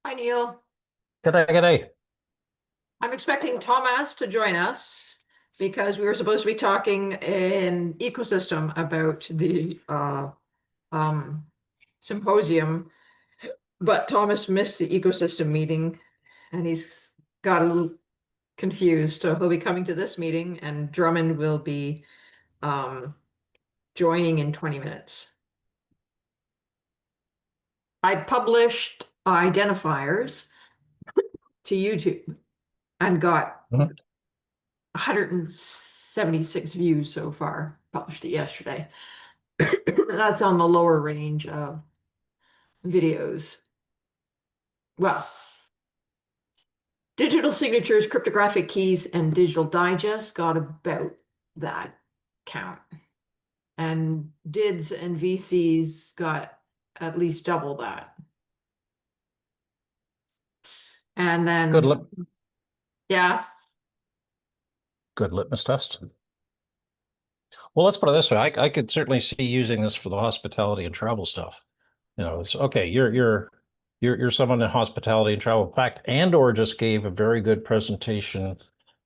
Hi, Neil. G'day, g'day. I'm expecting Thomas to join us because we were supposed to be talking in ecosystem about the um, symposium, but Thomas missed the ecosystem meeting and he's got a little confused. So he'll be coming to this meeting and Drummond will be um, joining in 20 minutes. I published identifiers to YouTube and got Mhm. 176 views so far. Published it yesterday. That's on the lower range of videos. Well, digital signatures, cryptographic keys, and digital digest got about that count. And DIDs and VCs got at least double that. And Good then, lip, yeah, good litmus test. Well, let's put it this way. I could certainly see using this for the hospitality and travel stuff. It's okay. You're someone in hospitality and travel. In fact, Andor just gave a very good presentation.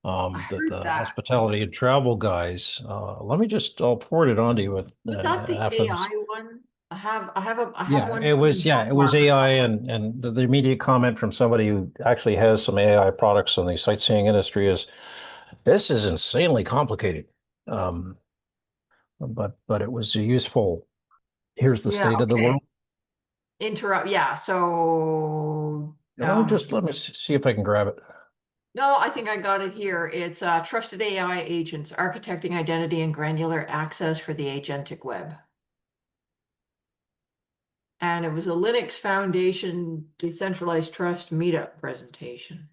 I That heard the that. hospitality and travel guys. Let me I'll forward it on to you Was that the after AI this. one? I have Yeah, one from the it health was market. AI and the immediate comment from somebody who actually has some AI products in the sightseeing industry is this is insanely complicated. Um, but it was a useful. Here's the Yeah, state of the okay. world. Interrupt. Yeah. So, Let me see if I can grab it. no, I think I got it here. It's trusted AI agents, architecting identity and granular access for the agentic web. And it was a Linux Foundation decentralized trust meetup presentation.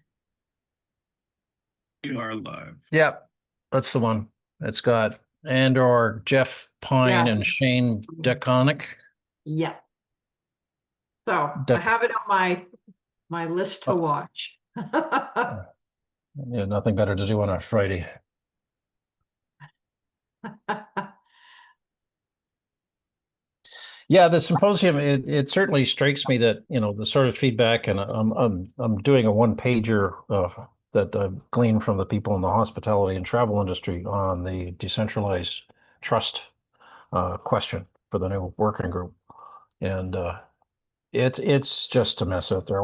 You are live. Yep, that's the one. It's got Andor, Jeff Pine, Yeah. and Shane DeConnick. Yeah. So I De have it on my list to oh, watch. yeah, nothing better to do on a Friday. Yeah, the symposium, it certainly strikes me that, the sort of feedback, and I'm doing a one pager that I've gleaned from the people in the hospitality and travel industry on the decentralized trust question for the new working group. And it's just a mess out there.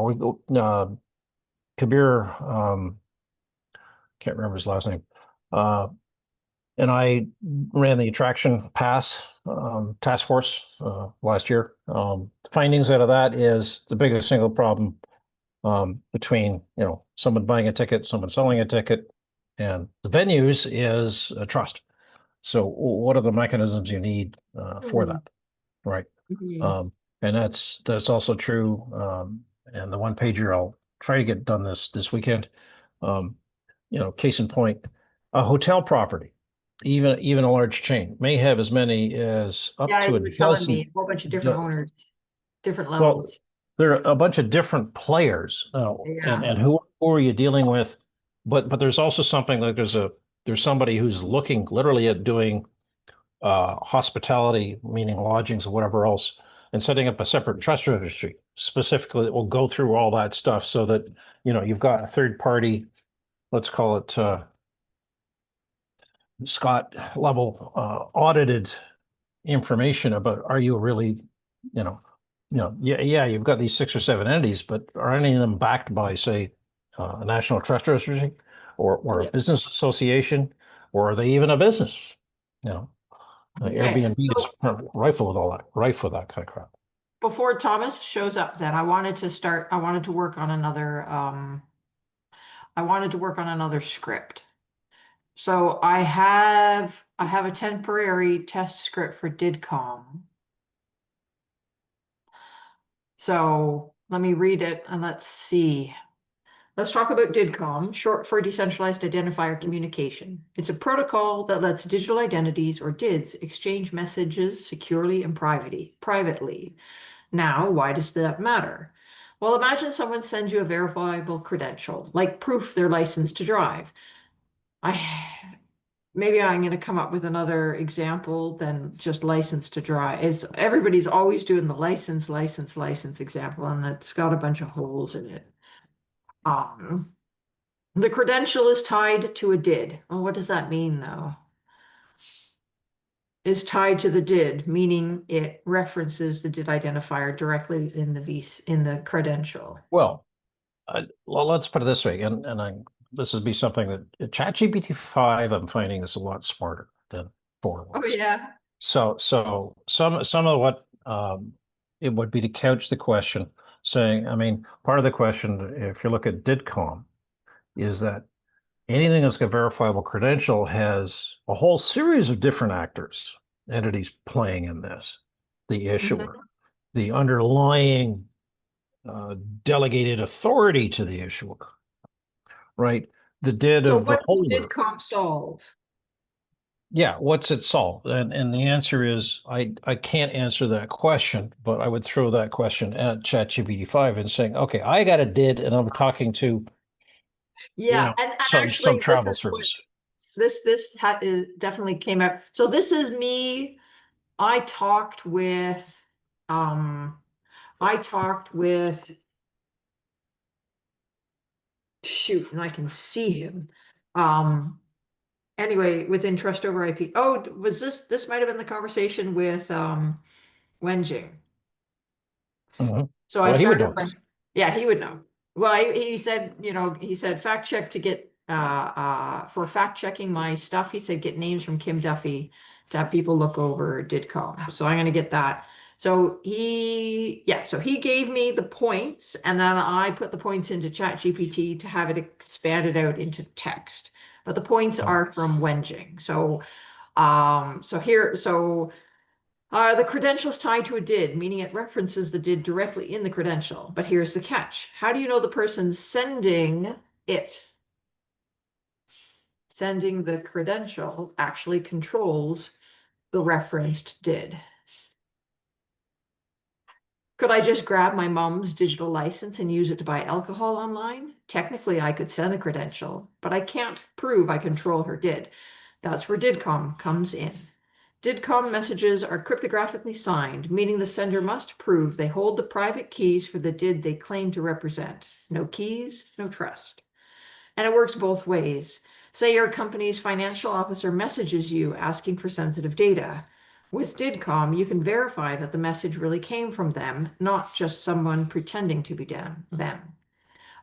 Kabir, can't remember his last name. Uh, and I ran the attraction pass task force last year. Findings out of that is the biggest single problem between someone buying a ticket, someone selling a ticket, and the venues is trust. So, what are the mechanisms you need for Hmm. that, right? Mhm. Um, and that's also true. And the one pager I'll try to get done this weekend. Um, case in point, a hotel property, even a large chain, may have as many as up Yeah, to a you were telling me dozen. a whole bunch of different owners, different Well, levels. there are a bunch of different players, and Yeah. who are you dealing with? But there's also something like there's somebody who's looking literally at doing hospitality, meaning lodgings or whatever else, and setting up a separate trust registry specifically that will go through all that stuff so that you've got a third party, let's call it Scott level audited information about are you really, you know, yeah, you've got these six or seven entities, but are any of them backed by, say, a national trust registry or a Yeah. business association, or are they even a business? You know, Okay. Airbnb is So rife with all that, rife with that kind of crap. before Thomas shows up, then I wanted to work on another script. So I have a temporary test script for DIDCOM. So let me read it and let's see. Let's talk about DIDCOM, short for Decentralized Identifier Communication. It's a protocol that lets digital identities, or DIDs, exchange messages securely and privately. Now, why does that matter? Well, imagine someone sends you a verifiable credential, like proof they're licensed to drive. I maybe I'm going to come up with another example than just license to drive. Is everybody's always doing the license example, and it's got a bunch of holes in it. Um, the credential is tied to a did. Well, what does that mean, though? Is tied to the did, meaning it references the did identifier directly in the in the credential. Well, let's put it this way, and this would be something that ChatGPT 5, I'm finding, is a lot smarter than 4 Oh was. yeah. So some of what it would be to couch the question, saying, I mean, part of the question, if you look at DIDCOM, is that anything that's got verifiable credential has a whole series of different actors, entities playing in this. The issuer, Mhm. the underlying delegated authority to the issuer, right? The did So of the what does holder. DIDCOM solve? Yeah, what's it solve? And the answer is I can't answer that question, but I would throw that question at ChatGPT 5 and saying, okay, I got a did and I'm talking to, Yeah, and some actually this travel is what service. is definitely came out. So this is me. I talked with um I talked with shoot, and I can see him. Um anyway, within trust over IP. Oh, was this might have been the conversation with Wenjing. Mhm. So I Well, he would started know by, this. yeah, he would know. Well, he said, he said fact check to get for fact checking my stuff. He said get names from Kim Duffy to have people look over DidCom. So I'm gonna get that. So so he gave me the points, and then I put the points into ChatGPT to have it expanded out into text. But the points Oh, are from Wenjing. So the credential is tied to a did, meaning it references the did directly in the credential. But here's the catch. How do you know the person sending it, sending the credential, actually controls the referenced did? Could I just grab my mom's digital license and use it to buy alcohol online? Technically, I could send the credential, but I can't prove I control her did. That's where DIDCOM comes in. DIDCOM messages are cryptographically signed, meaning the sender must prove they hold the private keys for the did they claim to represent. No keys, no trust. And it works both ways. Say your company's financial officer messages you asking for sensitive data. With DIDCOM, you can verify that the message really came from them, not just someone pretending to be them.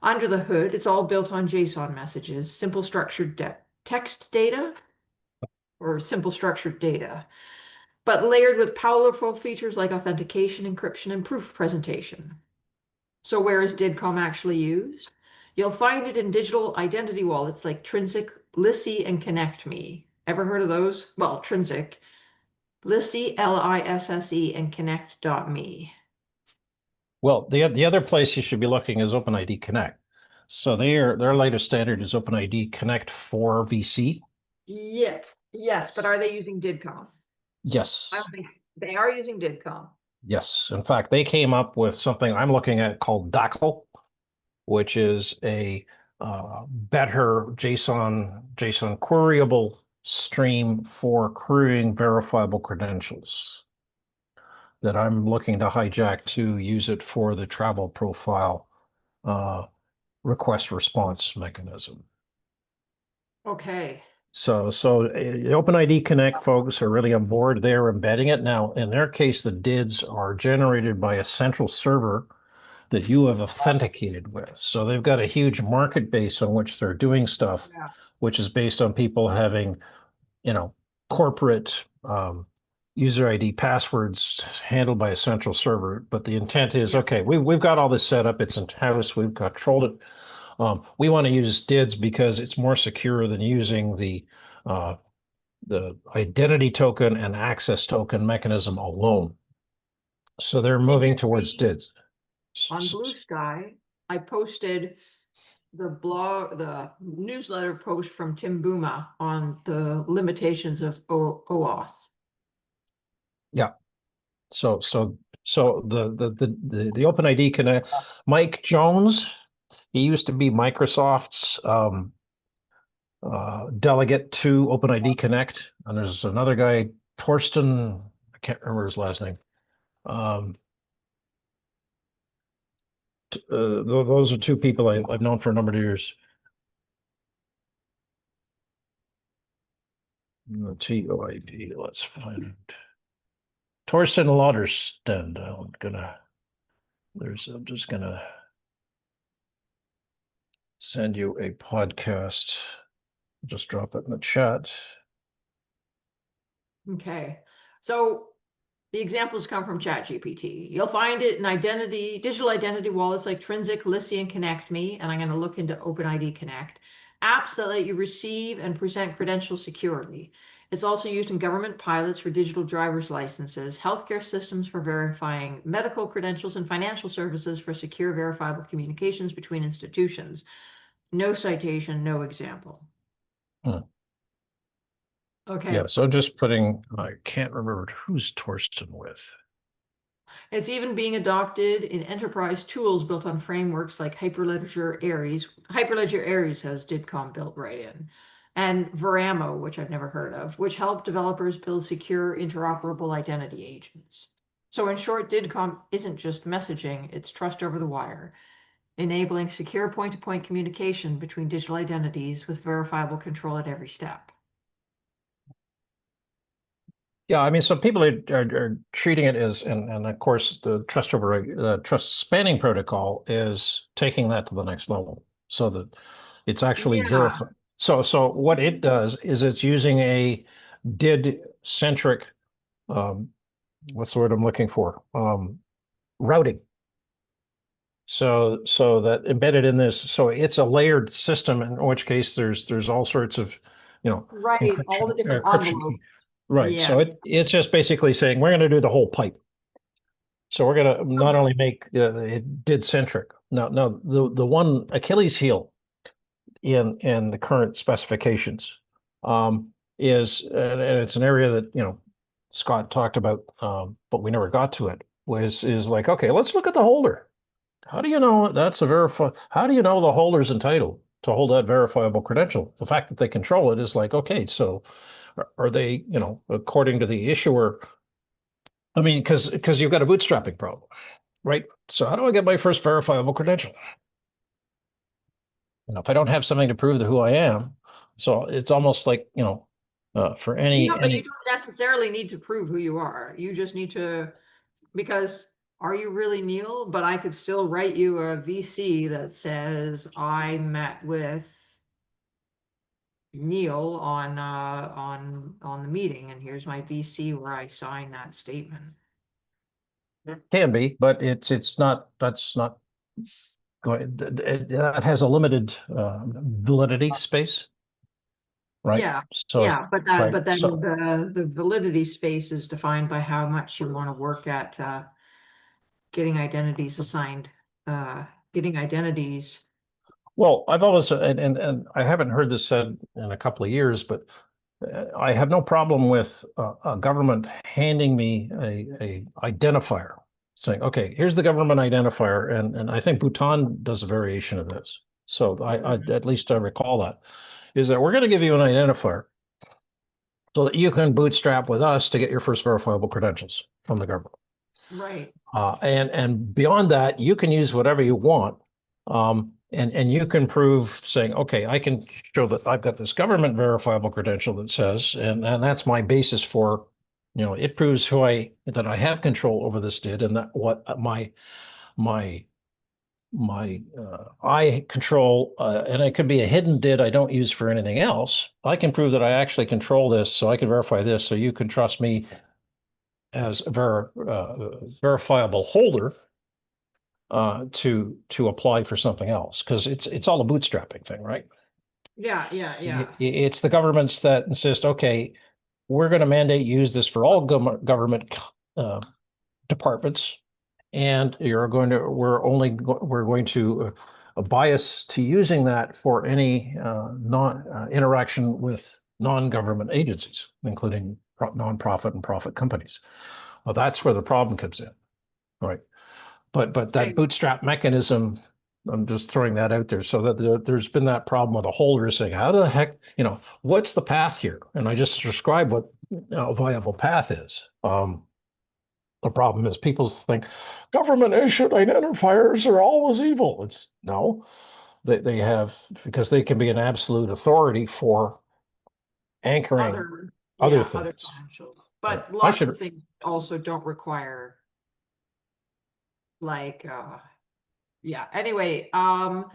Under the hood, it's all built on JSON messages, simple structured text data, or simple structured data, but layered with powerful features like authentication, encryption, and proof presentation. So where is DIDCOM actually used? You'll find it in digital identity wallets like Trinsic, Lissy, and ConnectMe. Ever heard of those? Well, Trinsic, Lissy, Lisse, and Connect.me. well, the other place you should be looking is OpenID Connect. So their latest standard is OpenID Connect for VC. Yep. Yes, but are they using DIDCOM? I Yes. don't think they are using DIDCOM. Yes. In fact, they came up with something I'm looking at called DACL, which is a better JSON queryable stream for querying verifiable credentials that I'm looking to hijack to use it for the travel profile request response mechanism. Okay. So OpenID Connect folks are really on board. They're embedding it. Now, in their case, the DIDs are generated by a central server that you have authenticated with. So they've got a huge market base on which they're doing stuff, Yeah. which is based on people having, corporate user ID passwords handled by a central server. But the intent is, Yeah. okay, we've got all this set up. It's in house. We've controlled it. We want to use DIDs because it's more secure than using uh, the identity token and access token mechanism alone. So they're Did moving you towards read DIDs. on Blue Sky? I posted the newsletter post from Tim Buma on the limitations of OAuth. Yeah. So the OpenID Connect, Mike Jones, he used to be Microsoft's delegate to OpenID Connect, and there's another guy, Torsten. I can't remember his last name. Those are two people I've known for a number of years. ToIP. Let's find it. Torsten Lauderstand. I'm just gonna send you a podcast. Just drop it in the chat. Okay. So the examples come from ChatGPT. You'll find it in digital identity wallets like Trinsic, Lissi, and Connect Me, and I'm going to look into OpenID Connect. Apps that let you receive and present credentials securely. It's also used in government pilots for digital driver's licenses, healthcare systems for verifying medical credentials, and financial services for secure, verifiable communications between institutions. No citation, no example. Hmm. Okay. Yeah, so just putting, I can't remember who's Torsten with. It's even being adopted in enterprise tools built on frameworks like Hyperledger Aries. Hyperledger Aries has DIDCOM built right in. And Veramo, which I've never heard of, which help developers build secure, interoperable identity agents. So in short, DIDCOM isn't just messaging, it's trust over the wire, enabling secure point-to-point communication between digital identities with verifiable control at every step. Yeah, I mean, so people are treating it as, and of course, the trust spanning protocol is taking that to the next level, so that it's actually Yeah, verified. So what it does is it's using a DID centric, what's the word I'm looking for? Routing. So that embedded in this, so it's a layered system, in which case there's all sorts of, right. All the different encryption. envelopes. Right. Yeah, So it's just basically saying we're going to do the whole pipe. So we're going to not only make it DID centric. Now the one Achilles heel in the current specifications is, and it's an area that Scott talked about, but we never got to it. Is like, okay, let's look at the holder. How do you know that's a How do you know the holder's entitled to hold that verifiable credential? The fact that they control it is like, okay, so are they, according to the issuer? I mean, because you've got a bootstrapping problem, right? So how do I get my first verifiable credential? If I don't have something to prove who I am, so it's almost like, for yeah, but you any. don't necessarily need to prove who you are. You just need to, because are you really Neil? But I could still write you a VC that says I met with Neil on the meeting, and here's my VC where I signed that statement. Can be, but it's not. That's not going. That has a limited validity space, right? Yeah, So yeah, but right. then So the validity space is defined by how much you want to work at getting identities assigned, uh, getting identities. well, I've always and I haven't heard this said in a couple of years, but I have no problem with a government handing me a identifier, saying, "Okay, here's the government identifier," and I think Bhutan does a variation of this. So I at least I recall that is that we're going to give you an identifier so that you can bootstrap with us to get your first verifiable credentials from the government. Right. And beyond that, you can use whatever you want. And you can prove saying, okay, I can show that I've got this government verifiable credential that says, and that's my basis for, it proves that I have control over this DID, and that what my I control, and it could be a hidden DID I don't use for anything else. I can prove that I actually control this, so I can verify this, so you can trust me as a verifiable holder to apply for something else, because it's all a bootstrapping thing, right? Yeah, yeah, yeah. It's the governments that insist, okay, we're going to mandate use this for all government departments, and we're going to bias to using that for any non interaction with non-government agencies, including nonprofit and profit companies. Well, that's where the problem comes in, right? But that Right. bootstrap mechanism I'm just throwing that out there so that there's been that problem with a holder saying, how the heck, what's the path here? And I just described what a viable path is. The problem is people think government issued identifiers are always evil. It's no, they have, because they can be an absolute authority for anchoring Other, other yeah, other things. financials, Yeah. but I lots should, of things also don't require like, yeah, anyway, so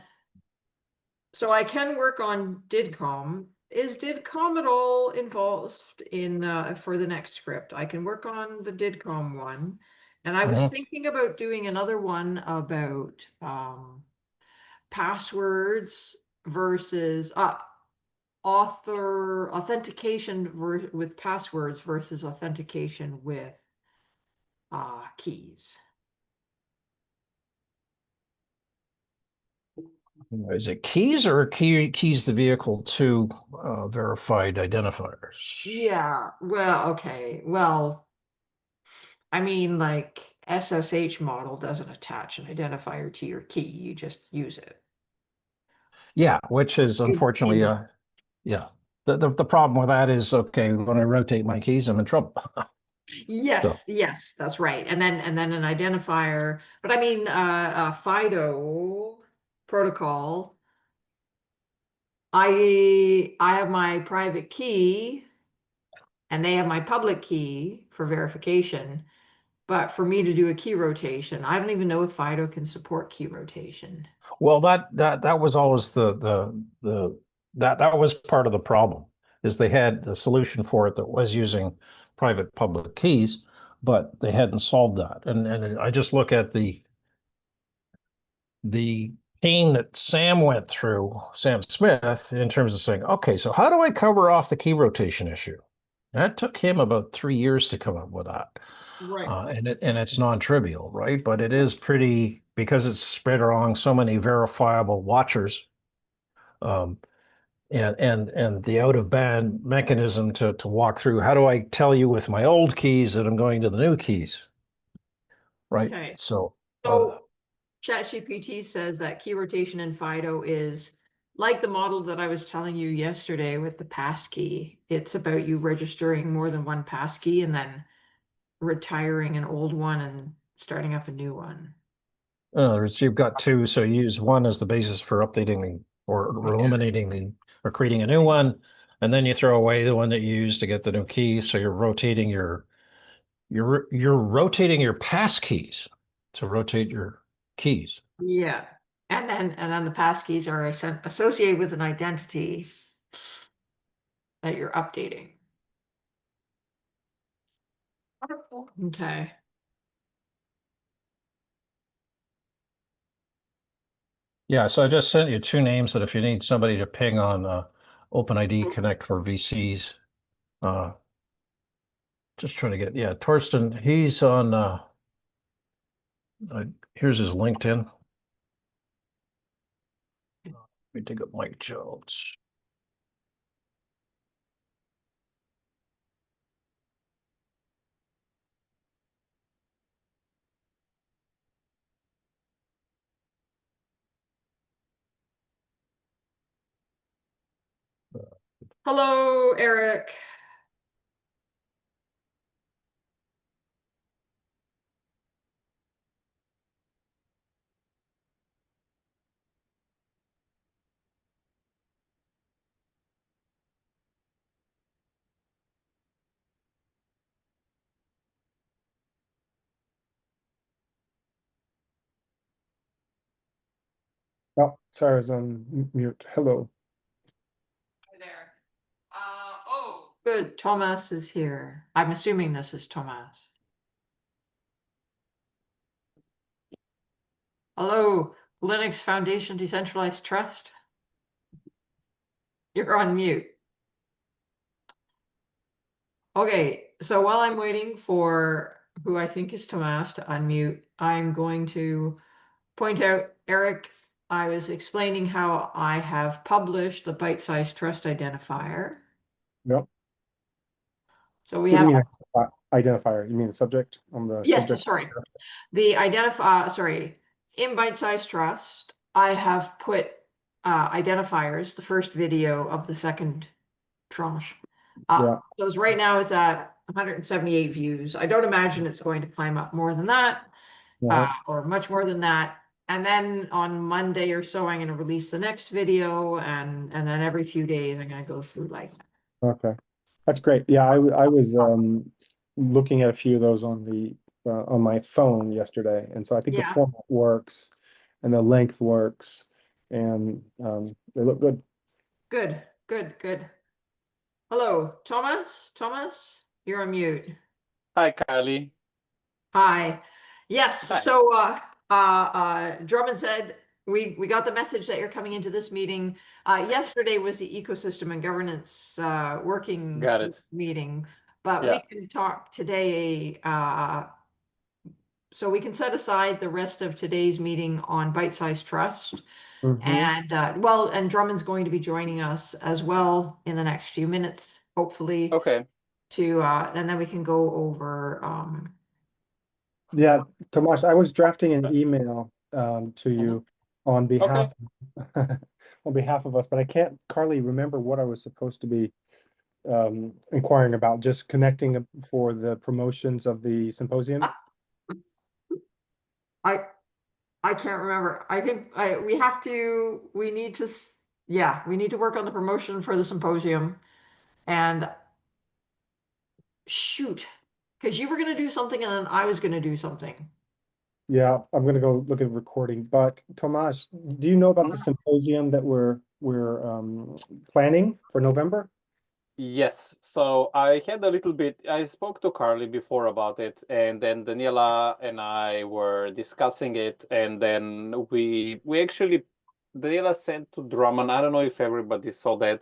I can work on DIDCOM. Is DIDCOM at all involved in for the next script? I can work on the DIDCOM one. And I was Mhm. thinking about doing another one about passwords versus author authentication with passwords versus authentication with keys. Is it keys or keys the vehicle to verified identifiers? Yeah, well, okay. Well, I mean, like SSH model doesn't attach an identifier to your key. You just use it. Yeah, which is In unfortunately, the yeah. The problem with that is, okay, when I rotate my keys, I'm in trouble. So, Yes, yes, that's right. And then an identifier. But I mean, FIDO protocol. I have my private key and they have my public key for verification. But for me to do a key rotation, I don't even know if FIDO can support key rotation. well, that was always the that was part of the problem, is they had a solution for it that was using private public keys, but they hadn't solved that. And I just look at the pain that Sam went through, Sam Smith, in terms of saying, okay, so how do I cover off the key rotation issue? That took him about 3 years to come up with that. Right. And it's non-trivial, right? But it is pretty, because it's spread along so many verifiable watchers, um, and the out of band mechanism to walk through. How do I tell you with my old keys that I'm going to the new keys, right? Okay. So, So ChatGPT says that key rotation in Fido is like the model that I was telling you yesterday with the passkey. It's about you registering more than one passkey and then retiring an old one and starting up a new one. in other words, you've got two, so you use one as the basis for updating or Yeah. eliminating or creating a new one, and then you throw away the one that you used to get the new key. So you're rotating you're rotating your pass keys to rotate your keys. Yeah. And then the passkeys are associated with an identity that you're updating. Okay. Yeah, so I just sent you two names that if you need somebody to ping on OpenID Connect for VCs, uh, just trying to get, yeah, Torsten, he's on, here's his LinkedIn. Let me dig up Mike Jones. Hello, Eric. Oh, sorry, I was on mute. Hello. Hi there. Oh, good. Thomas is here. I'm assuming this is Thomas. Hello, Linux Foundation Decentralized Trust. You're on mute. Okay, so while I'm waiting for who I think is Tomas to unmute, I'm going to point out, Eric, I was explaining how I have published the bite-sized trust identifier. Yep. So we What do have, you mean identifier? You mean the subject on the yes, subject? sorry. The identify, sorry, in bite-sized trust, I have put identifiers, the first video of the second tranche. Yeah. So right now it's at 178 views. I don't imagine it's going to climb up more than that, Yeah. or much more than that. And then on Monday or so, I'm going to release the next video, and then every few days I'm going to go through like that. Okay. That's great. Yeah, I was looking at a few of those on my phone yesterday, and so I think the Yeah, format works and the length works, and they look good. good, good, good. Hello, Thomas. Thomas, you're on mute. Hi, Carly. Hi. Yes, Hi. so Drummond said we got the message that you're coming into this meeting. Yesterday was the ecosystem and governance working Got it. meeting, but we Yeah. can talk today. So we can set aside the rest of today's meeting on bite-sized trust. Mhm. And and Drummond's going to be joining us as well in the next few minutes, hopefully, Okay. and then we can go over Yeah, Tomasz, I was drafting an email to you on behalf on behalf of us, but I can't, Carly, remember what I was supposed to be inquiring about, just connecting for the promotions of the symposium. I I can't remember. I think we need to, yeah, we need to work on the promotion for the symposium and shoot, because you were going to do something and then I was going to do something. Yeah, I'm gonna go look at recording, but Tomasz, do you know about the symposium that we're planning for November? Yes. So I had a little bit, I spoke to Carly before about it, and then Daniela and I were discussing it, and then we actually Daniela sent to Drummond. I don't know if everybody saw that,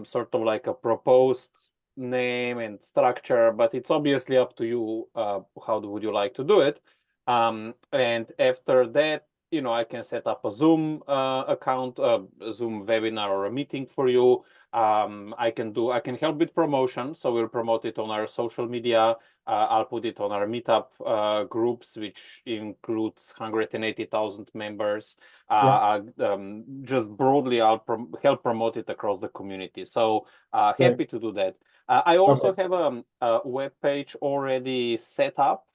sort of like a proposed name and structure, but it's obviously up to you. Would you like to do it? And after that, I can set up a Zoom account, a Zoom webinar or a meeting for you. I can help with promotion, so we'll promote it on our social media. I'll put it on our meetup groups, which includes 180,000 members. Just broadly, I'll help promote it across the community. So happy to do that. I also have a web page already set up.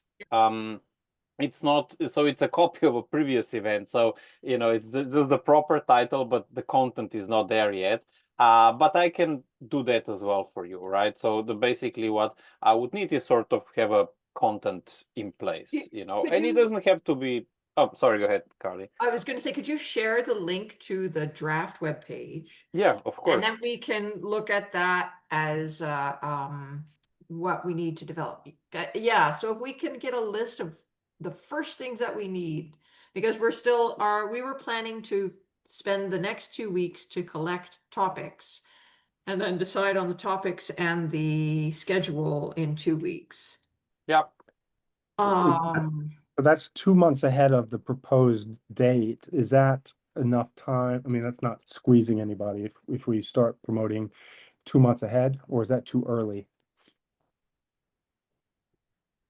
It's not, so it's a copy of a previous event, so it's just the proper title, but the content is not there yet. But I can do that as well for you, right? So basically what I would need is sort of have a content in place, and it doesn't have to be. Oh, sorry, go ahead, Carly. I was going to say, could you share the link to the draft web page? Yeah, of course. And then we can look at that as what we need to develop. Yeah, so if we can get a list of the first things that we need, because we were planning to spend the next 2 weeks to collect topics and then decide on the topics and the schedule in 2 weeks. Yeah. But that's 2 months ahead of the proposed date. Is that enough time? I mean, that's not squeezing anybody if we start promoting 2 months ahead, or is that too early?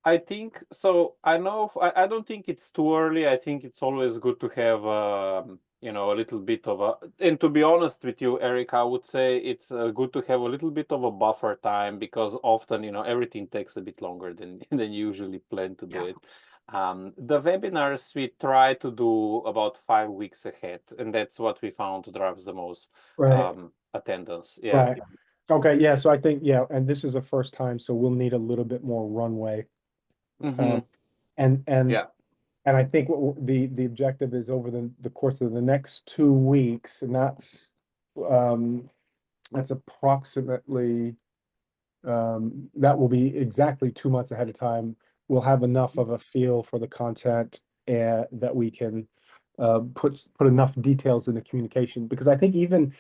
I think so. I know. I don't think it's too early. I think it's always good to have, a little bit of a. And to be honest with you, Eric, I would say it's good to have a little bit of a buffer time, because often, everything takes a bit longer than than you usually plan to do it. The webinars we try to do about 5 weeks ahead, and that's what we found drives the most attendance. Yeah. Right. Okay, yeah, so I think, yeah, and this is the first time, so we'll need a little bit more runway. Mhm. And Yeah. I think the objective is over the course of the next 2 weeks, and that's approximately that will be exactly 2 months ahead of time. We'll have enough of a feel for the content that we can put enough details in the communication, because I think even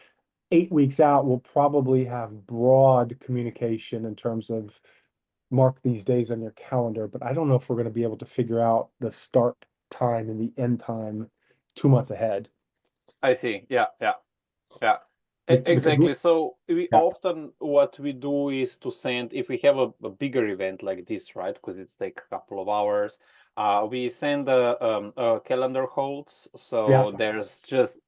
8 weeks out, we'll probably have broad communication in terms of mark these days on your calendar, but I don't know if we're going to be able to figure out the start time and the end time 2 months ahead. I see. Yeah. Yeah. Yeah. Because Exactly. So we Yeah. often what we do is to send if we have a bigger event like this, right? Because it's take a couple of hours. We send a calendar holds. So Yeah. there's just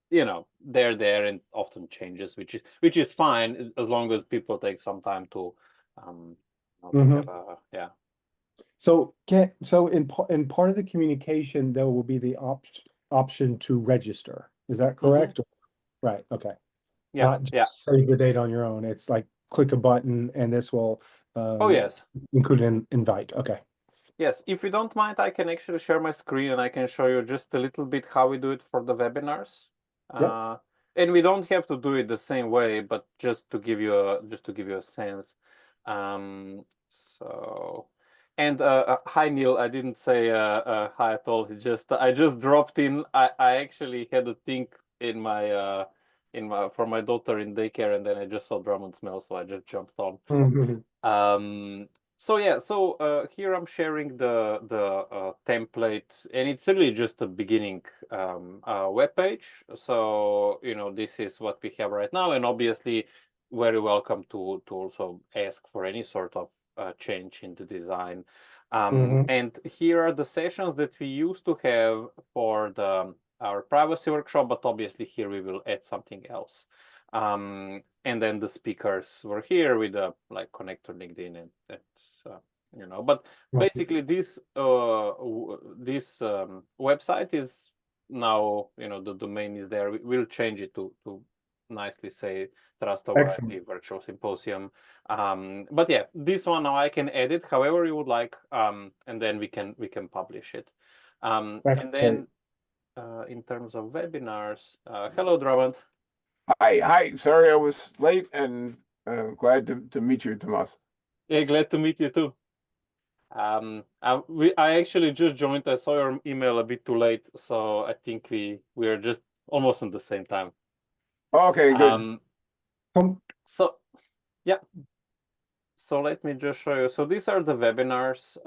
they're there and often changes, which is fine as long as people take some time to Mhm. have a yeah. So in part of the communication, there will be the option to register. Is that correct? Right, okay. Yeah, Not yeah. just save the date on your own. It's like click a button and this will Oh yes. include an invite. Okay. Yes, if you don't mind, I can actually share my screen and I can show you just a little bit how we do it for the webinars. Yep. And we don't have to do it the same way, but just to give you a sense. So, and hi Neil, I didn't say hi at all. I just dropped in. I actually had a thing in my for my daughter in daycare, and then I just saw drum and smell, so I just jumped on. So yeah, here I'm sharing the template, and it's really just a beginning web page. So this is what we have right now, and obviously very welcome to also ask for any sort of change in the design. And here are the sessions that we used to have for our privacy workshop, but obviously here we will add something else. And then the speakers were here with a like connect to LinkedIn, and that's But basically, this website is now the domain is there. We'll change it to nicely say Trust over Excellent. IP Virtual Symposium. But yeah, this one now I can edit however you would like, and then we can publish it. That's And then in terms of webinars, hello, Drummond. Hi. Sorry I was late, and glad to meet you, Tomas. Yeah, glad to meet you too. I actually just joined. I saw your email a bit too late, so I think we are just almost at the same time. Okay, good. So yeah. So let me just show you. So these are the webinars,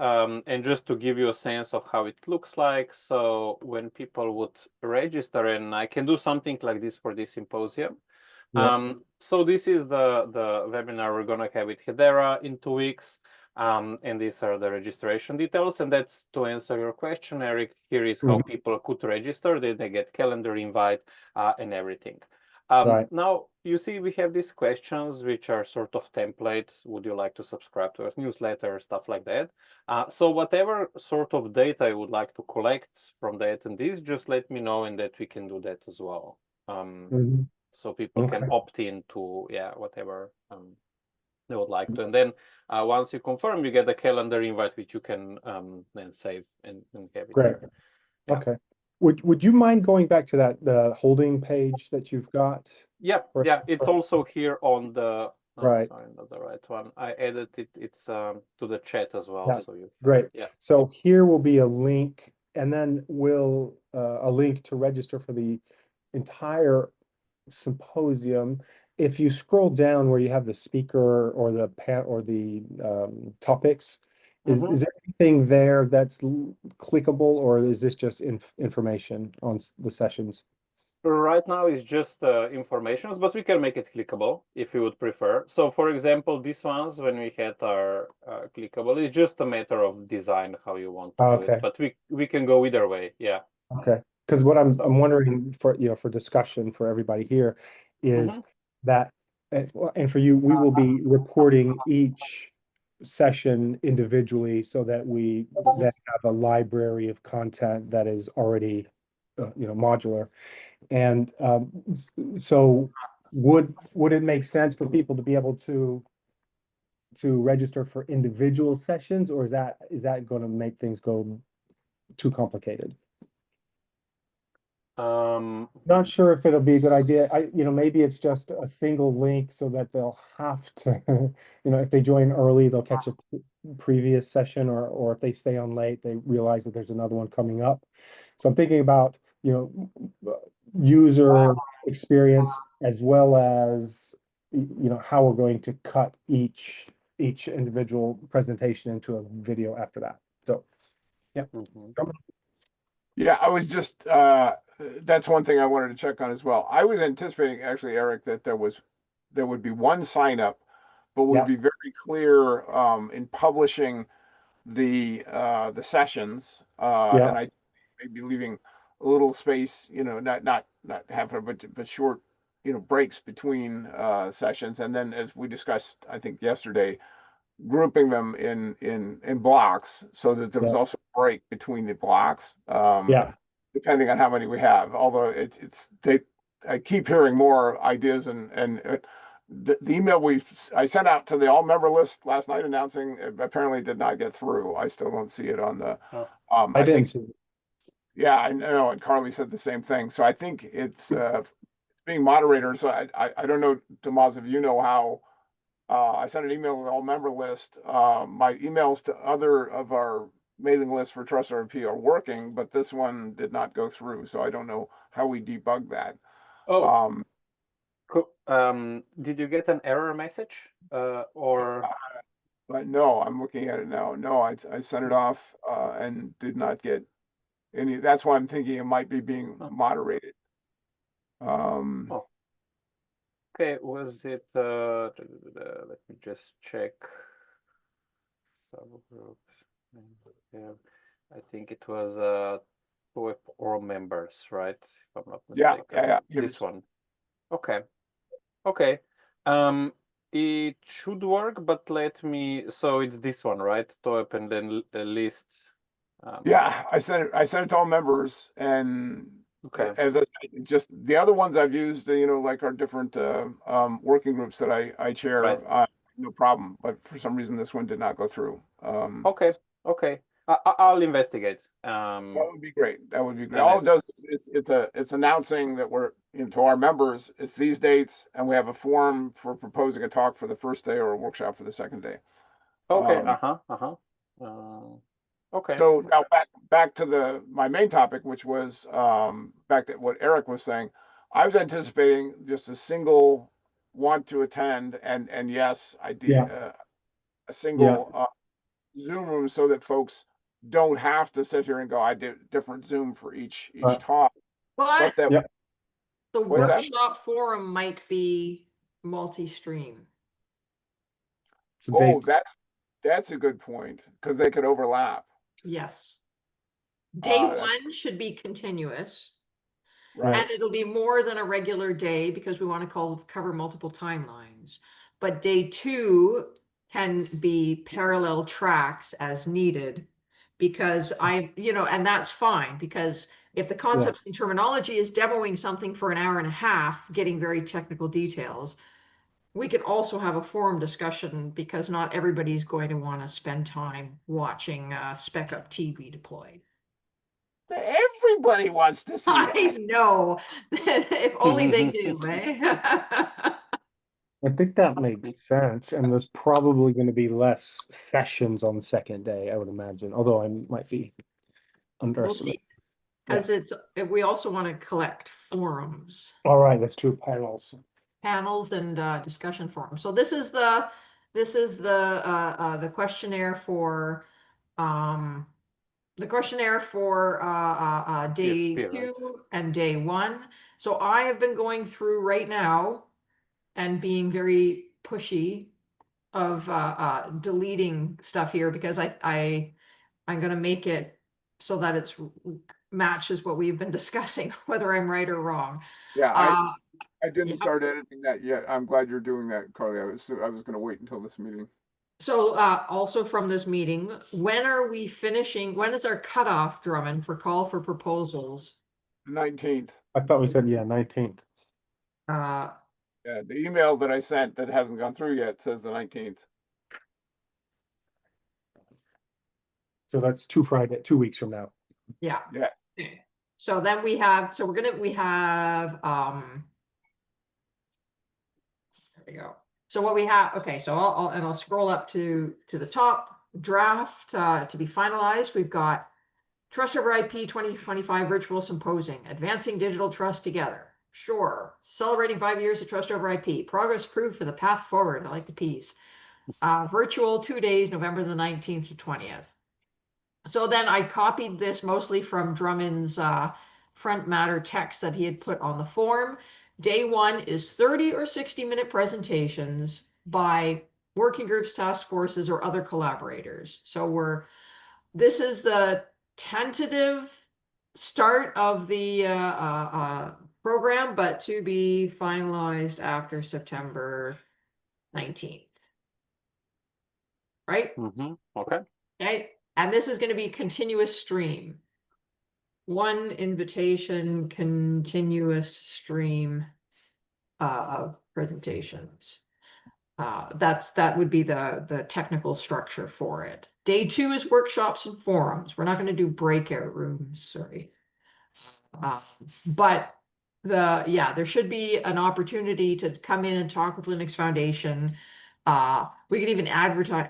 and just to give you a sense of how it looks like. So when people would register, and I can do something like this for this symposium. Yeah. So this is the webinar we're gonna have with Hedera in 2 weeks. And these are the registration details, and that's to answer your question, Eric. Here is how people could register. They get calendar invite and everything. Right. Now, you see, we have these questions, which are sort of template. Would you like to subscribe to our newsletter, stuff like that? So whatever sort of data you would like to collect from the attendees, just let me know, and that we can do that as well. So people can opt in to whatever they would like to. And then once you confirm, you get a calendar invite, which you can then save and have it. Great. Yeah. Okay. Would you mind going back to the holding page that you've got? Yeah, it's also here on the Right. sorry, not the right one. I added it. It's to the chat as well. Yeah, So you Great. yeah. So here will be a link, and then a link to register for the entire symposium. If you scroll down where you have the speaker or the topics, is there anything there that's clickable, or is this just information on the sessions? Right now it's just informations, but we can make it clickable if you would prefer. So for example, these ones, when we had our clickable, it's just a matter of design, how you want to do it. But we can go either way. Yeah. Okay. Because what I'm wondering for for discussion for everybody here is that and for you, we will be recording each session individually so that we then have a library of content that is already modular. And so would it make sense for people to be able to register for individual sessions, or is that going to make things go too complicated? Not sure if it'll be a good idea. Maybe it's just a single link so that they'll have to, if they join early, they'll catch a previous session, or if they stay on late, they realize that there's another one coming up. So I'm thinking about, user experience as well as, how we're going to cut each individual presentation into a video after that. So, yeah. Yeah, I was just, that's one thing I wanted to check on as well. I was anticipating actually, Eric, that there would be one sign up, but we'd Yeah. be very clear, in publishing the sessions, Yeah. and I may be leaving a little space, not half of it, but short, breaks between, sessions. And then as we discussed, I think yesterday, grouping them in blocks so that there was Yeah. also a break between the blocks, Yeah. depending on how many we have. Although I keep hearing more ideas, and the email I sent out to the all member list last night announcing apparently did not get through. I still don't see it on the. Oh. I didn't think, see it. yeah, I know, and Carly said the same thing. So I think it's being moderators. I don't know, Tomas, if you know how. I sent an email to the all member list. My emails to other of our mailing lists for Trust RP are working, but this one did not go through. So I don't know how we debug that. Oh, Um, cool. Did you get an error message? Or but no, I'm looking at it now. No, I sent it off and did not get any. That's why I'm thinking it might be being Oh. moderated. Oh. Okay, was it let me just check subgroups. Yeah, I think it was ToIP all members, right? If I'm not Yeah, mistaken. yeah. This one. Okay. Okay. It should work, but let me, so it's this one, right? ToIP and then a list. Yeah, I sent it to all members, and Okay. as just the other ones I've used, like our different working groups that I chair, Right. no problem. But for some reason, this one did not go through. Okay. Okay. I'll investigate. That would be great. That would be great. And All it does is it's announcing that we're, to our members, it's these dates, and we have a form for proposing a talk for the first day or a workshop for the second day. okay. Okay. So now back to my main topic, which was back to what Eric was saying. I was anticipating just a single want to attend, and yes, I did Yeah. a single Zoom room so that folks don't have to sit here and go, I did different Zoom for each talk. But But that Yeah. the what's that? workshop forum might be multi-stream. So Oh, that's a good point, because they could overlap. Yes. Day That's one should be continuous, right. and it'll be more than a regular day because we want to cover multiple timelines. But day two can be parallel tracks as needed, because and that's fine, because if the concepts and terminology is demoing something for an hour and a half, getting very technical details, we can also have a forum discussion, because not everybody's going to want to spend time watching Spec Up TV deployed. Everybody wants to see I that. know. If only they do, eh? I think that makes sense. And there's probably going to be less sessions on the second day, I would imagine, although I might be We'll underestimating. see. As we also want to collect forums, All right, that's two panels. panels and discussion forums. So this is the questionnaire for day TFP, right? 2 and day 1. So I have been going through right now and being very pushy of deleting stuff here, because I'm going to make it so that it's matches what we've been discussing, whether I'm right or wrong. Yeah, I didn't Yep. start editing that yet. I'm glad you're doing that, Carly. I was going to wait until this meeting. So also from this meeting, when are we finishing? When is our cutoff, Drummond, for call for proposals? 19th. I thought we said, 19th. Uh, Yeah, the email that I sent that hasn't gone through yet says the 19th. So that's 2 weeks from now. yeah. Yeah. So then we have, there we go. So what we have, okay, so I'll scroll up to the top. Draft to be finalized. We've got Trust over IP 2025 Virtual Symposium, Advancing Digital Trust Together. Sure. Celebrating 5 years of Trust over IP. Progress proved for the path forward. I like the P's. Virtual 2 days, November the 19th to 20th. So then I copied this mostly from Drummond's front matter text that he had put on the form. Day one is 30 or 60-minute presentations by working groups, task forces, or other collaborators. So this is the tentative start of the program, but to be finalized after September 19th. Right? Okay. Okay. And this is going to be continuous stream. One invitation, continuous stream of presentations. That would be the technical structure for it. Day two is workshops and forums. We're not going to do breakout rooms, sorry. But there should be an opportunity to come in and talk with Linux Foundation. We could even advertise,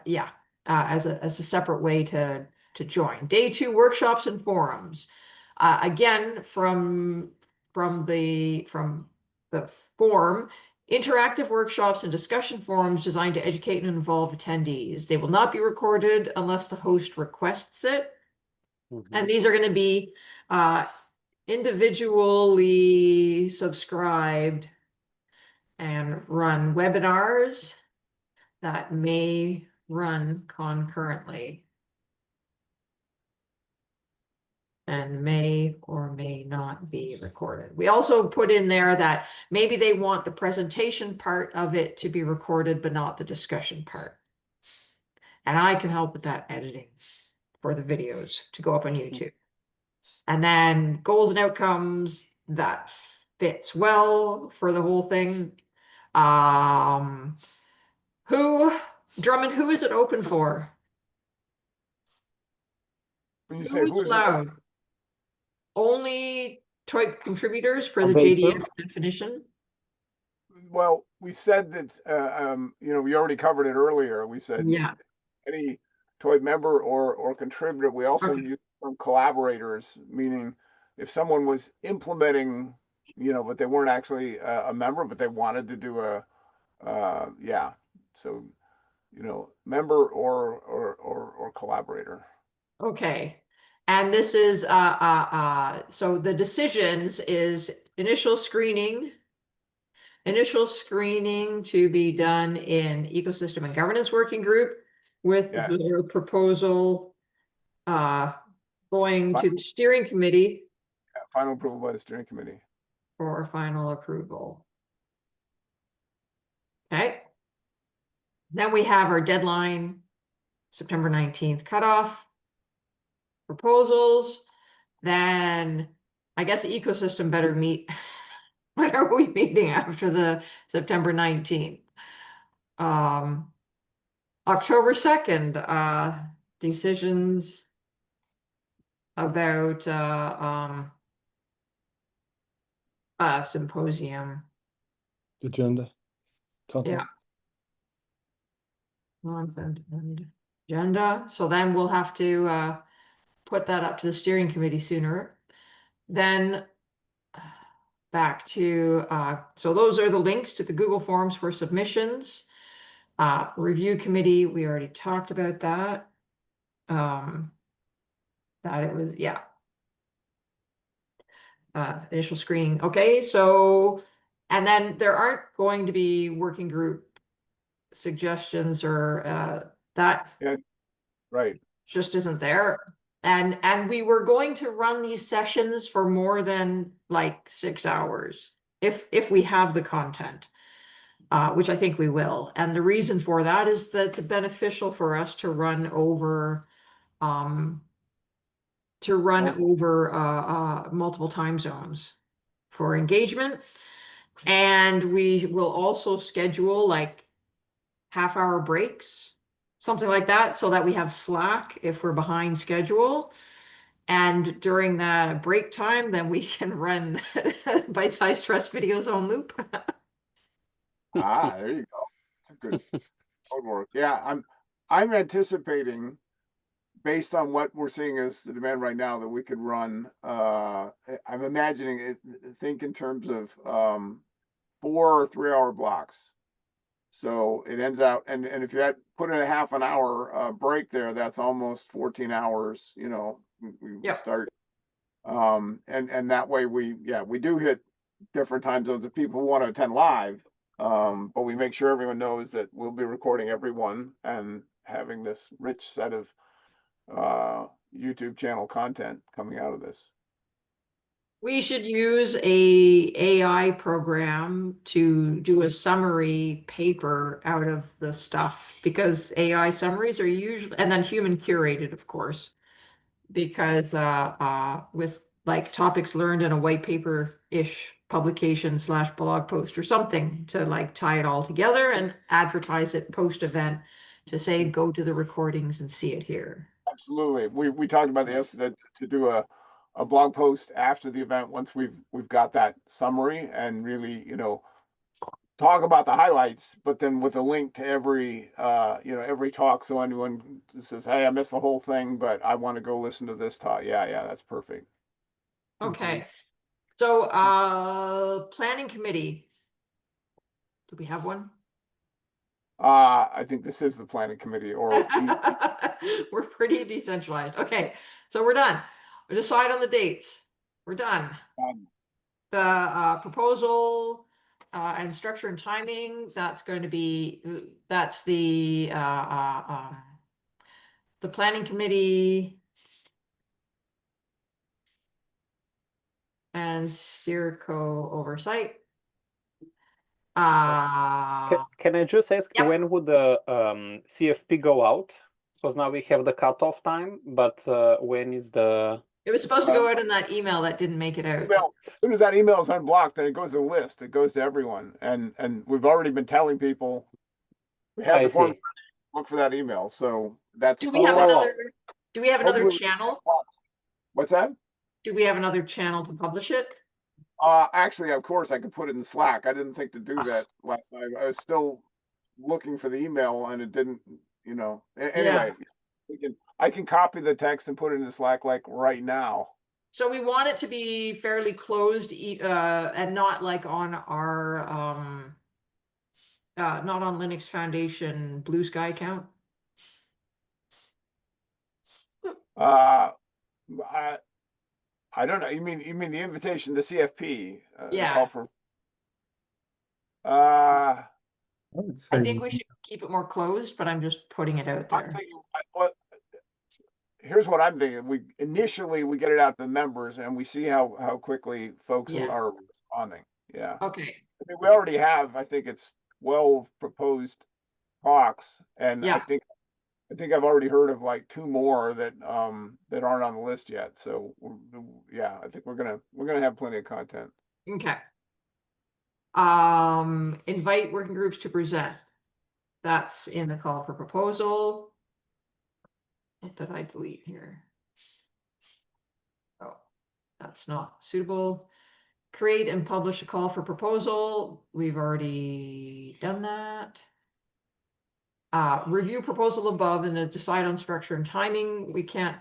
as a separate way to join. Day two, workshops and forums. Again, from the form, interactive workshops and discussion forums designed to educate and involve attendees. They will not be recorded unless the host requests it. And these are going to be individually subscribed and run webinars that may run concurrently and may or may not be recorded. We also put in there that maybe they want the presentation part of it to be recorded, but not the discussion part. And I can help with that editing for the videos to go up on YouTube. And then goals and outcomes, that fits well for the whole thing. Drummond, who is it open for? When you Who say is who is it? allowed? Only ToIP contributors per the Day JDF two? definition? Well, we said that, we already covered it earlier. We said Yeah. any TOIP member or contributor. We also Okay. use from collaborators, meaning if someone was implementing, but they weren't actually a member, but they wanted to do so, member or collaborator. Okay. And this is so the decisions is initial screening to be done in ecosystem and governance working group with Yeah. the proposal going to the steering committee Final approval by the steering committee. for final approval. Okay. Then we have our deadline, September 19th cutoff. Proposals. Then I guess the ecosystem better meet. When are we meeting after the September 19th? October 2nd, decisions about symposium. Agenda. Content. Yeah. Content and agenda. So then we'll have to put that up to the steering committee sooner. Then back to so those are the links to the Google Forms for submissions. Review committee, we already talked about that. That it was, initial screening. Okay, so, and then there aren't going to be working group suggestions or that Yeah, right. just isn't there. And we were going to run these sessions for more than like 6 hours if we have the content. Which I think we will. And the reason for that is that it's beneficial for us to run over multiple time zones for engagement. And we will also schedule like half-hour breaks, something like that, so that we have slack if we're behind schedule. And during that break time, then we can run bite-sized stress videos on loop. There you go. It's a good homework. Yeah, I'm anticipating, based on what we're seeing as the demand right now, that we could run. I'm imagining it. Think in terms of 4 3-hour blocks. So it ends out, and if you had put in a half an hour break there, that's almost 14 hours, you know, we Yep. start. And that way we do hit different time zones of people who want to attend live. But we make sure everyone knows that we'll be recording everyone and having this rich set of YouTube channel content coming out of this. We should use a AI program to do a summary paper out of the stuff, because AI summaries are usually, and then human curated, of course, because with like topics learned in a white paper-ish publication / blog post or something to like tie it all together and advertise it post-event to say, go to the recordings and see it here. Absolutely. We talked about this, that to do a blog post after the event once we've got that summary and really, you know, talk about the highlights, but then with a link to every you know, every talk, so anyone says, hey, I missed the whole thing, but I want to go listen to this talk. Yeah, that's perfect. Okay. So planning committee. Do we have one? I think this is the planning committee, or We're pretty decentralized. Okay, so we're done. We decide on the dates. We're done. The proposal and structure and timing, that's going to be, that's the planning committee and Steerco oversight. Can I just ask, Yep. when would the CFP go out? Because now we have the cutoff time, but when is the... It was supposed to go out in that email that didn't make it out. email, as soon as that email is unblocked, then it goes to the list. It goes to everyone, and we've already been telling people we have I the form. see. Look for that email. So that's Do we have another? Do we have another hopefully- channel? What's that? Do we have another channel to publish it? Actually, of course, I could put it in Slack. I didn't think to do that last night. I was still looking for the email, and it didn't. You know. Anyway, I can copy the text and put it into Slack like right now. So we want it to be fairly closed, and not like on our not on Linux Foundation Blue Sky account. I don't know. You mean the invitation to CFP? The Yeah. call for. I would I say think we should keep it more closed, but I'm just putting it out I'm there. thinking. Here's what I'm thinking. We initially get it out to the members, and we see how quickly folks Yeah. are responding. Yeah. Okay. I mean, we already have. I think it's 12 proposed talks, and Yeah. I think I've already heard of like 2 more that that aren't on the list yet. So yeah, I think we're gonna have plenty of content. Okay. Invite working groups to present. That's in the call for proposal. What did I delete here? Oh, that's not suitable. Create and publish a call for proposal. We've already done that. Review proposal above and then decide on structure and timing. We can't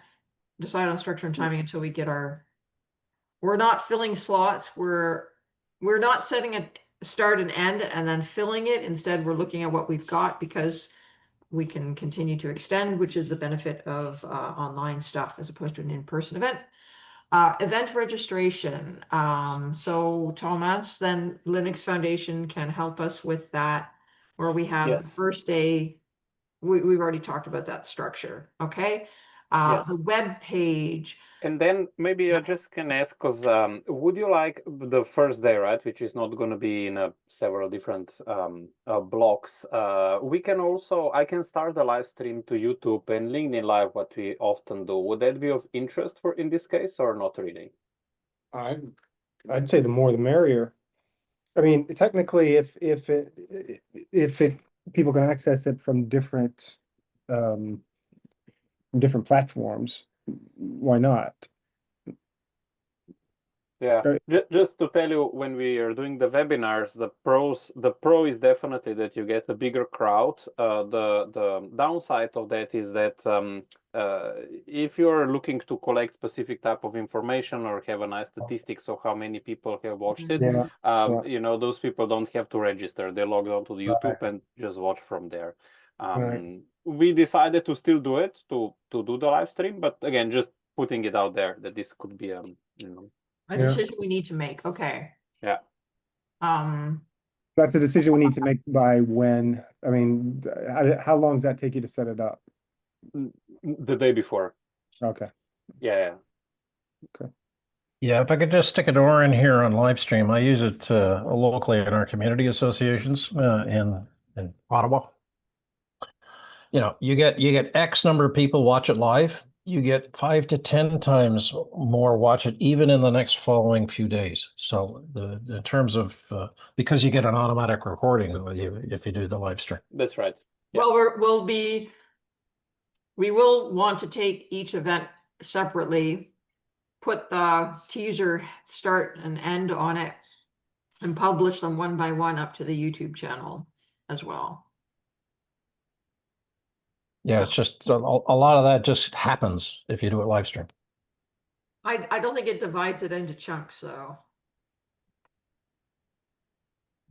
decide on structure and timing until we get we're not filling slots. We're not setting a start and end and then filling it. Instead, we're looking at what we've got, because we can continue to extend, which is the benefit of online stuff as opposed to an in-person event. Event registration. So Thomas, then Linux Foundation can help us with that, where we have the Yes. first day. We've already talked about that structure. Okay. Yes. The web page. And then maybe I just can ask, because would you like the first day, right, which is not going to be in several different blocks? We can also, I can start a live stream to YouTube and LinkedIn Live, what we often do. Would that be of interest for in this case, or not really? I'd say the more the merrier. I mean, technically, if people can access it from different platforms, why not? Yeah, Okay. just to tell you, when we are doing the webinars, the pro is definitely that you get a bigger crowd. The downside of that is that if you're looking to collect specific type of information or have a nice statistics of how many people have watched it, Yeah, yeah. you know, those people don't have to register. They log on to the YouTube Right. and just watch from there. Right. We decided to still do it, to do the live stream, but again, just putting it out there that this could be you know. A Yeah. decision we need to make. Okay. Yeah. That's a decision we need to make by when, I mean, how long does that take you to set it up? The day before. Okay. Yeah. Yeah, if I could just stick a door in here on live stream, I use it locally in our community associations in Ottawa. You know, you get X number of people watch it live. You get 5 to 10 times more watch it even in the next following few days. So in terms of because you get an automatic recording if you do the live stream. That's right. Yeah. Well, we will want to take each event separately, put the teaser start and end on it, and publish them one by one up to the YouTube channel as well. Yeah, it's just a lot of that just happens if you do it live stream. I don't think it divides it into chunks, though.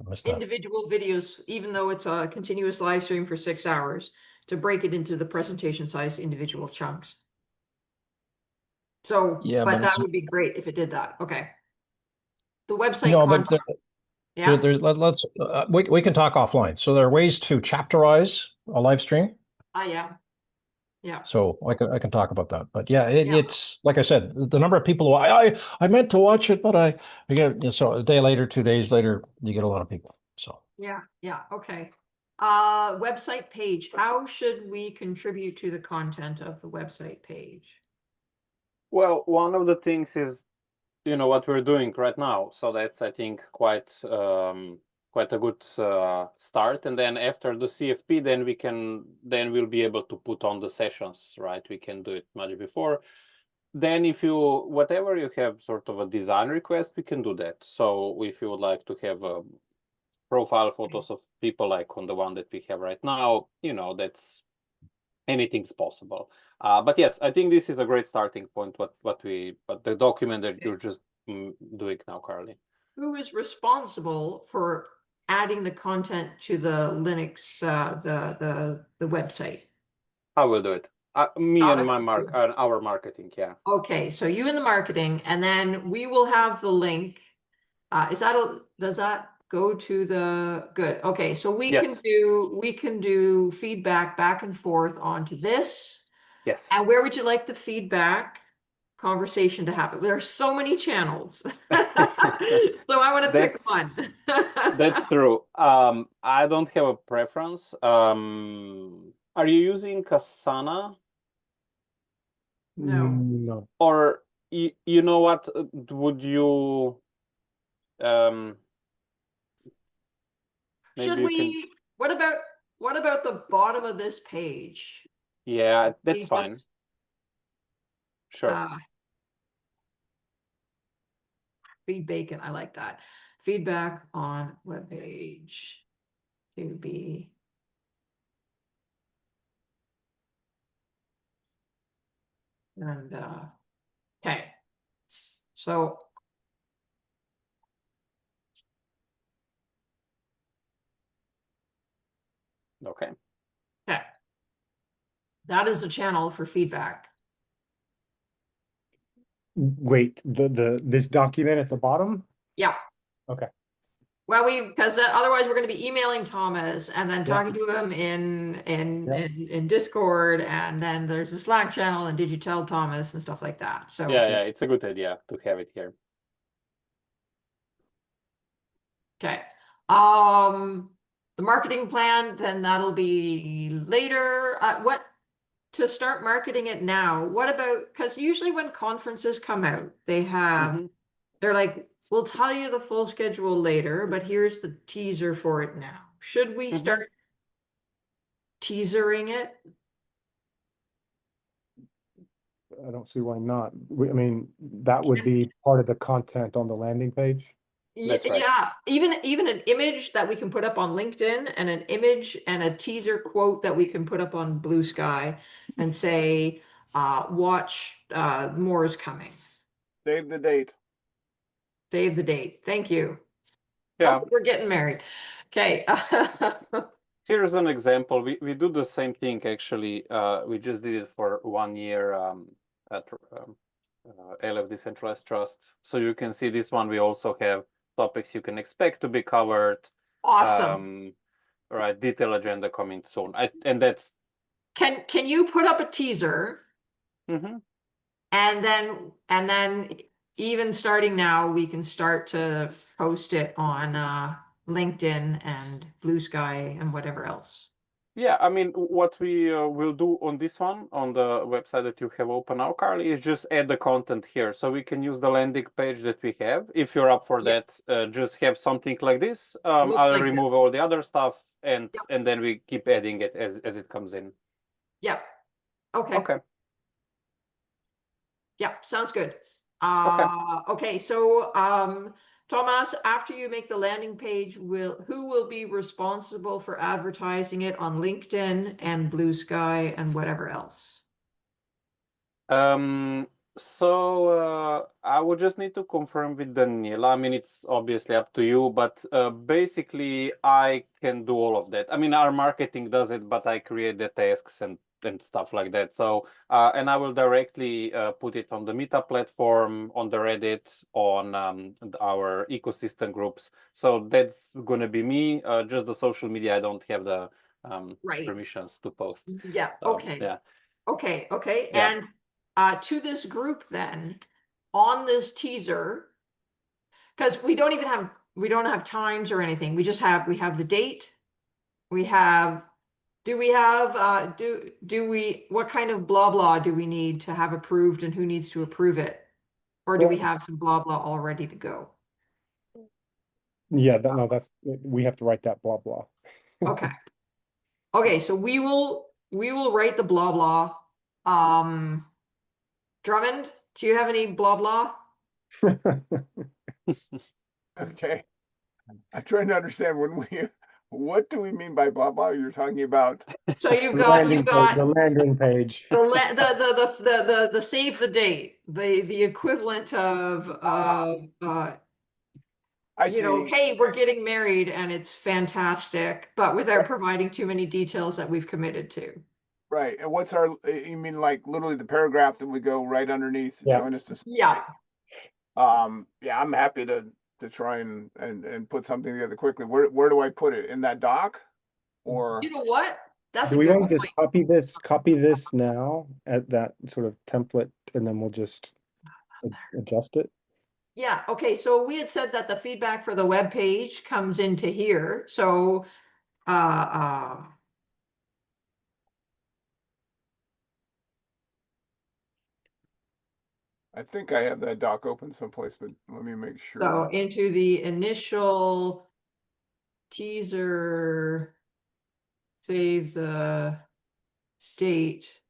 I missed that. Individual videos, even though it's a continuous live stream for 6 hours, to break it into the presentation sized individual chunks. So, Yeah, but but that it's- would be great if it did that. Okay. The website No, but content. Yeah. let's we can talk offline. So there are ways to chapterize a live stream. Yeah. Yeah. So I can talk about that. But yeah, Yeah. it's like I said, the number of people who I meant to watch it, but I get so a day later, 2 days later, you get a lot of people. So Yeah. Okay. Website page. How should we contribute to the content of the website page? Well, one of the things is, you know, what we're doing right now. So that's, I think, quite a good start. And then after the CFP, then we'll be able to put on the sessions, right? We can do it much before. Then if whatever you have sort of a design request, we can do that. So if you would like to have profile photos of people like on the one that we have right now, you know, that's anything's possible. But yes, I think this is a great starting point. But the document that you're just doing now, Carly. Who is responsible for adding the content to the Linux the website? I will do it. Me Oh, and this my is good. our marketing. Yeah. Okay, so you in the marketing, and then we will have the link. Does that go to the good? Okay, so we Yes. can do feedback back and forth onto this. Yes. And where would you like the feedback conversation to happen? There are so many channels. So I want to pick one. That's true. I don't have a preference. Are you using Asana? No. Or you know what? Would you Should we what about the bottom of this page? Yeah, that's We fine. just, Sure. feed bacon, I like that. Feedback on webpage to be and okay. So Okay. okay. That is the channel for feedback. Wait, this document at the bottom? Yeah. Okay. Well, because otherwise we're going to be emailing Thomas and then Yeah. talking to him in Discord, and then there's a Slack channel, and did you tell Thomas and stuff like that. So Yeah, it's a good idea to have it here. okay. The marketing plan, then that'll be later. What to start marketing it now? What about, because usually when conferences come out, they have they're like, we'll tell you the full schedule later, but here's the teaser for it now. Should we start teasering it? I don't see why not. I mean, that would be part of the content on the landing page. That's right. Yeah, even an image that we can put up on LinkedIn, and an image and a teaser quote that we can put up on Blue Sky and say, watch, more is coming. Save the date. Save the date. Thank you. Yeah. Oh, we're getting married. Okay. Here's an example. We do the same thing actually. We just did it for 1 year at LF Decentralized Trust. So you can see this one. We also have topics you can expect to be covered. Awesome. Right, detailed agenda coming soon. And that's Can you put up a teaser mhm. and then even starting now, we can start to post it on LinkedIn and Blue Sky and whatever else. Yeah, I mean, what we will do on this one, on the website that you have open now, Carly, is just add the content here. So we can use the landing page that we have. If you're up for Yeah. that, just have something like this. Look I'll like remove all the other stuff and Yep. and then we keep adding it as it comes in. Yep. Okay. Okay. Yep. Sounds good. Okay. Okay. So, Thomas, after you make the landing page, who will be responsible for advertising it on LinkedIn and Blue Sky and whatever else? I would just need to confirm with Daniela. I mean, it's obviously up to you, but basically I can do all of that. I mean, our marketing does it, but I create the tasks and stuff like that. So, and I will directly put it on the Meta platform, on the Reddit, on our ecosystem groups. So that's going to be me. Just the social media, I don't have the Right. permissions to post. Yeah. So, Okay. yeah. Okay. Okay. Yeah. And to this group then, on this teaser, because we don't have times or anything. We have the date. We have, what kind of blah blah do we need to have approved and who needs to approve it? Or do we Well- have some blah blah all ready to go? Yeah, we have to write that blah, blah. Okay. Okay, so we will write the blah blah. Drummond, do you have any blah blah? Okay. I'm trying to understand what do we mean by blah, blah? You're talking about, So you've The got landing page. the save the date, the equivalent of I you know, see, hey, we're getting married and it's fantastic, but without providing too many details that we've committed to. right. And what's you mean like literally the paragraph that would go right underneath, Yeah. join us to. Yeah. Yeah, I'm happy to try and put something together quickly. Where do I put it? In that doc? Or, You know what? That's Do a we good want to just point. copy this now at that sort of template, and then we'll just adjust it? Yeah, okay, so we had said that the feedback for the web page comes into here, so uh I think I have that doc open someplace, but let me make so sure. into the initial teaser, save the date.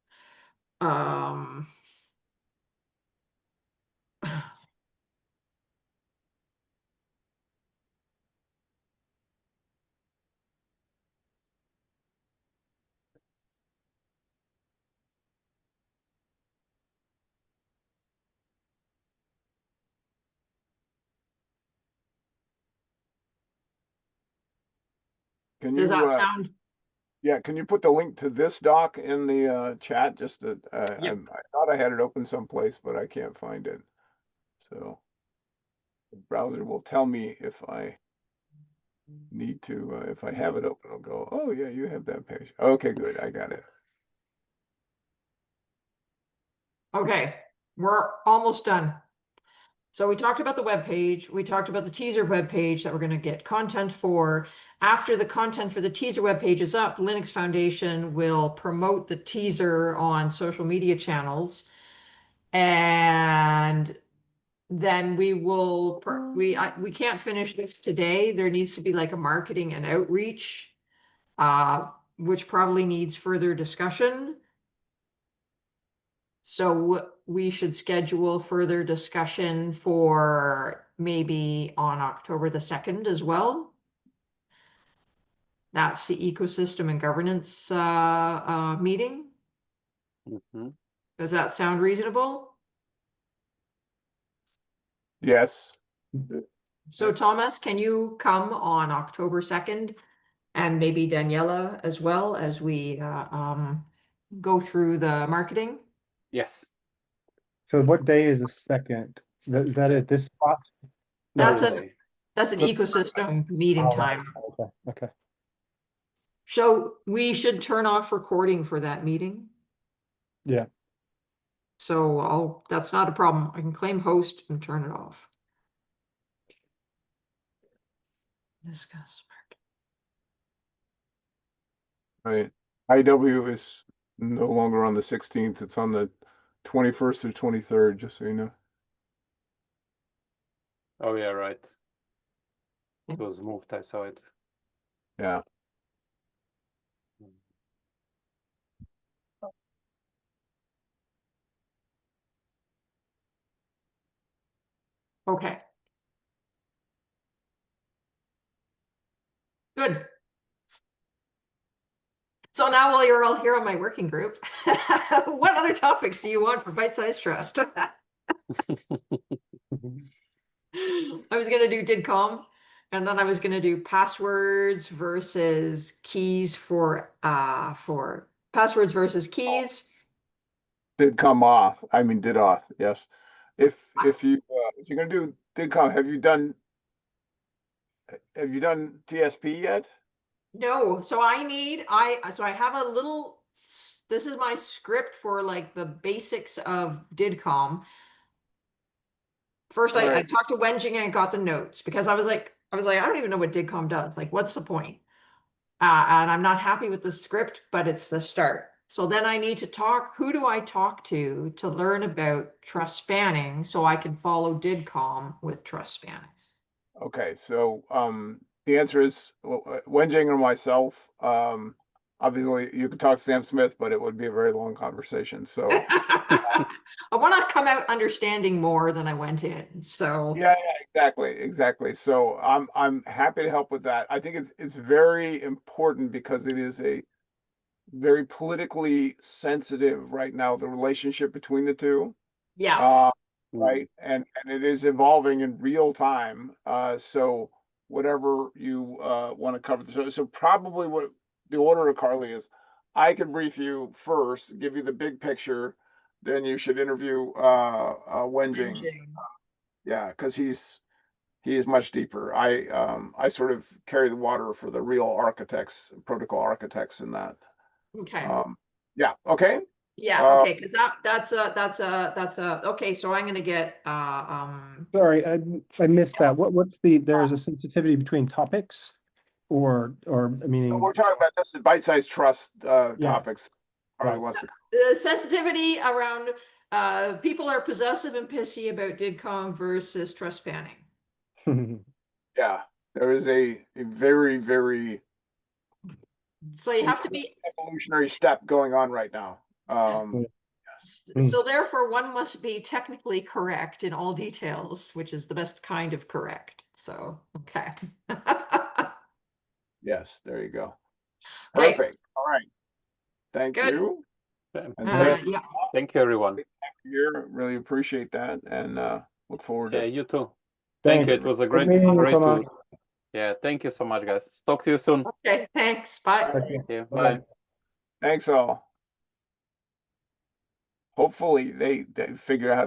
Can Does you, that sound? yeah, can you put the link to this doc in the chat? Just to, Yep. I thought I had it open someplace, but I can't find it. So the browser will tell me if I need to, if I have it open, I'll go, oh yeah, you have that page. Okay, good, I got it. Okay, we're almost done. So we talked about the web page. We talked about the teaser web page that we're going to get content for. After the content for the teaser web page is up, Linux Foundation will promote the teaser on social media channels. And then we can't finish this today. There needs to be like a marketing and outreach, which probably needs further discussion. So we should schedule further discussion for maybe on October the 2nd as well. That's the ecosystem and governance meeting. Mhm. Does that sound reasonable? Yes. So Thomas, can you come on October 2nd? And maybe Daniela as well as we go through the marketing? Yes. So what day is the second? Is that at this spot? No, That's it's- That's an So- ecosystem meeting oh, right. time. Okay, okay. So we should turn off recording for that meeting. Yeah. So that's not a problem. I can claim host and turn it off. Discuss. Right. IW is no longer on the 16th. It's on the 21st or 23rd, just so you know. Oh yeah, right. It was moved, I saw it. Yeah. Okay. Good. So now while you're all here on my working group, what other topics do you want for Bite Size Trust? I was gonna do DIDCOM, and then I was gonna do passwords versus keys for passwords versus keys. Did come off. I mean, did off. Yes. If you're gonna do did come, have you done TSP yet? No, so I have a little, this is my script for like the basics of DIDCOM. First, I Right. talked to Wenjing and got the notes because I was like, I don't even know what DIDCOM does. Like, what's the point? And I'm not happy with the script, but it's the start. So then I need to talk, who do I talk to learn about trust spanning so I can follow DIDCOM with trust spanning? Okay, so the answer is Wenjing or myself. Obviously you could talk to Sam Smith, but it would be a very long conversation. So I want to come out understanding more than I went in. So yeah, exactly. So I'm happy to help with that. I think it's very important because it is a very politically sensitive right now, the relationship between the two. yes. Right, and it is evolving in real time. So whatever you want to cover. So probably what the order of Carly is, I could brief you first, give you the big picture, then you should interview Wenjing. Yeah, because he is much deeper. I sort of carry the water for the real architects, protocol architects in that. Okay. Yeah. Okay. Yeah, okay, because that's okay, so I'm gonna get Sorry, I missed that. What's there's a sensitivity between topics or meaning, We're talking about this bite-sized trust topics. Carly Right. wants to. the sensitivity around people are possessive and pissy about DIDCOM versus trust spanning. Yeah, there is a very, very So you have to be evolutionary step going on right now. so therefore one must be technically correct in all details, which is the best kind of correct. So okay. Yes, there you go. Okay. Perfect. All right. Thank Good. you. Okay. And Yeah. Thank you, everyone. here, really appreciate that, and look forward Yeah, to. you too. Thank you. It was a Good great meeting you, Thomas. tour. Yeah, thank you so much, guys. Talk to you soon. Okay, thanks. Bye. Okay. Yeah, Bye-bye. bye. Thanks all. Hopefully they figure out how to